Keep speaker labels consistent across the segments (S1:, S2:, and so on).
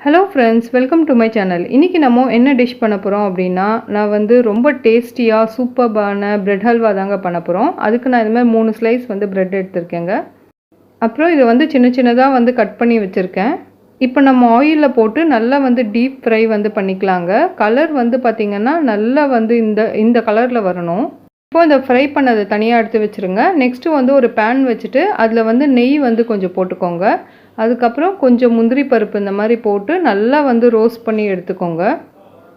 S1: Hello friends, welcome to my channel. இன்றைக்கி நம்ம என்ன டிஷ் பண்ண போகிறோம் அப்படின்னா, நான் வந்து ரொம்ப டேஸ்டியாக சூப்பர்பான பிரெட் ஹல்வா தாங்க பண்ண போகிறோம். அதுக்கு நான் இதுமாதிரி 3 ஸ்லைஸ் வந்து பிரெட் எடுத்திருக்கேங்க. அப்புறம் இதை வந்து சின்ன சின்னதாக வந்து கட் பண்ணி வச்சுருக்கேன். இப்போ நம்ம ஆயிலில் போட்டு நல்லா வந்து டீப் ஃப்ரை வந்து பண்ணிக்கலாங்க. கலர் வந்து பார்த்திங்கன்னா நல்லா வந்து இந்த கலரில் வரணும். இப்போ இந்த ஃப்ரை பண்ணதை தனியாக எடுத்து வச்சுருங்க. நெக்ஸ்ட்டு வந்து ஒரு பேன் வச்சுட்டு அதில் வந்து நெய் வந்து கொஞ்சம் போட்டுக்கோங்க. அதுக்கப்புறம் கொஞ்சம் முந்திரி பருப்பு இந்த மாதிரி போட்டு நல்லா வந்து ரோஸ்ட் பண்ணி எடுத்துக்கோங்க.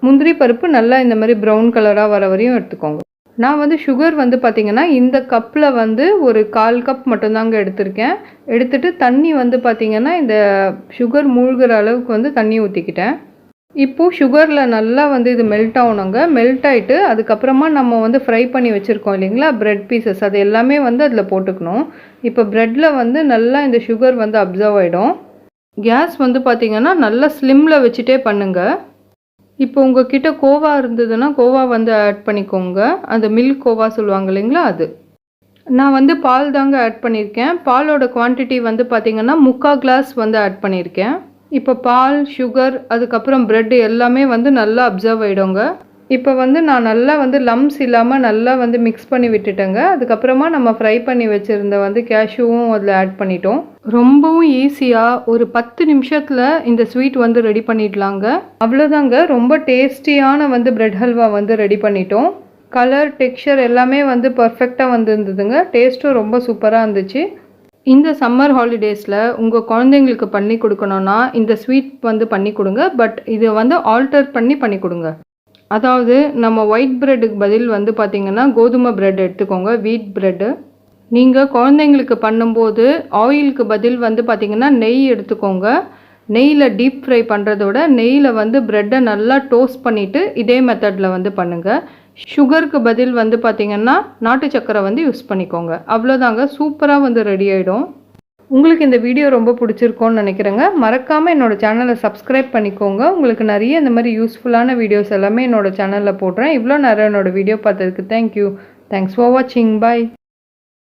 S1: முந்திரி பருப்பு நல்லா இந்த மாதிரி ப்ரௌன் கலராக வர வரையும் எடுத்துக்கோங்க. நான் வந்து சுகர் வந்து பார்த்திங்கன்னா இந்த கப்பில் வந்து ஒரு 1/4 கப் மட்டும்தாங்க எடுத்திருக்கேன். எடுத்துகிட்டு தண்ணி வந்து பார்த்திங்கன்னா இந்த சுகர் மூழ்கிற அளவுக்கு வந்து தண்ணி ஊற்றிக்கிட்டேன். இப்போது சுகரில் நல்லா வந்து இது மெல்ட் ஆகணுங்க. மெல்ட் ஆகிட்டு அதுக்கப்புறமா நம்ம வந்து ஃப்ரை பண்ணி வச்சுருக்கோம் இல்லைங்களா பிரெட் பீசஸ், அது எல்லாமே வந்து அதில் போட்டுக்கணும். இப்போ ப்ரெட்டில் வந்து நல்லா இந்த சுகர் வந்து அப்சர்வ் ஆகிடும். கேஸ் வந்து பார்த்திங்கன்னா நல்லா ஸ்லிம்மில் வச்சுட்டே பண்ணுங்கள். இப்போ உங்கள் கிட்டே கோவா இருந்ததுன்னா கோவா வந்து ஆட் பண்ணிக்கோங்க. அந்த மில்க் கோவா சொல்லுவாங்க இல்லைங்களா, அது. நான் வந்து பால் தாங்க ஆட் பண்ணியிருக்கேன். பாலோட குவான்டிட்டி வந்து பார்த்திங்கன்னா 3/4 கிளாஸ் வந்து ஆட் பண்ணியிருக்கேன். இப்போ பால், சுகர், அதுக்கப்புறம் ப்ரெட் எல்லாமே வந்து நல்லா அப்சர்வ் ஆகிடுங்க. இப்போ வந்து நான் நல்லா வந்து லம்ஸ் இல்லாமல் நல்லா வந்து மிக்ஸ் பண்ணி விட்டுட்டேங்க. அதுக்கப்புறமா நம்ம ஃப்ரை பண்ணி வச்சுருந்த வந்து கேஷ்யூவும் அதில் ஆட் பண்ணிட்டோம். ரொம்பவும் ஈஸியாக ஒரு 10 நிமிஷத்தில் இந்த ஸ்வீட் வந்து ரெடி பண்ணிடலாங்க. அவ்வளோதாங்க, ரொம்ப டேஸ்டியான வந்து பிரெட் ஹல்வா வந்து ரெடி பண்ணிட்டோம். கலர், டெக்ஸ்சர் எல்லாமே வந்து பர்ஃபெக்டாக வந்து இருந்ததுங்க. டேஸ்ட்டும் ரொம்ப சூப்பராக இருந்துச்சு. இந்த சம்மர் ஹாலிடேஸில் உங்கள் குழந்தைங்களுக்கு பண்ணி கொடுக்கணுன்னா இந்த ஸ்வீட் வந்து பண்ணி கொடுங்க. பட் இதை வந்து ஆல்டர் பண்ணி கொடுங்க. அதாவது நம்ம ஒயிட் ப்ரெட்டுக்கு பதில் வந்து பார்த்திங்கன்னா கோதுமை ப்ரெட் எடுத்துக்கோங்க, வீட் ப்ரெட்டு. நீங்கள் குழந்தைங்களுக்கு பண்ணும்போது ஆயிலுக்கு பதில் வந்து பார்த்திங்கன்னா நெய் எடுத்துக்கோங்க. நெய்யில் டீப் ஃப்ரை பண்ணுறத விட நெய்யில் வந்து ப்ரெட்டை நல்லா டோஸ்ட் பண்ணிவிட்டு இதே மெத்தடில் வந்து பண்ணுங்கள். சுகருக்கு பதில் வந்து பார்த்திங்கன்னா நாட்டு சக்கரை வந்து யூஸ் பண்ணிக்கோங்க. அவ்வளோதாங்க, சூப்பராக வந்து ரெடி ஆகிடும். உங்களுக்கு இந்த வீடியோ ரொம்ப பிடிச்சிருக்கோன்னு நினைக்கிறேங்க. மறக்காமல் என்னோடய சேனலை சப்ஸ்கிரைப் பண்ணிக்கோங்க. உங்களுக்கு நிறைய இந்த மாதிரி யூஸ்ஃபுல்லான வீடியோஸ் எல்லாமே என்னோடய சேனலில் போடுறேன். இவ்வளோ நேரம் என்னோடய வீடியோ பார்த்ததுக்கு தேங்க்யூ. தேங்க்ஸ் ஃபார் வாட்சிங். பாய்.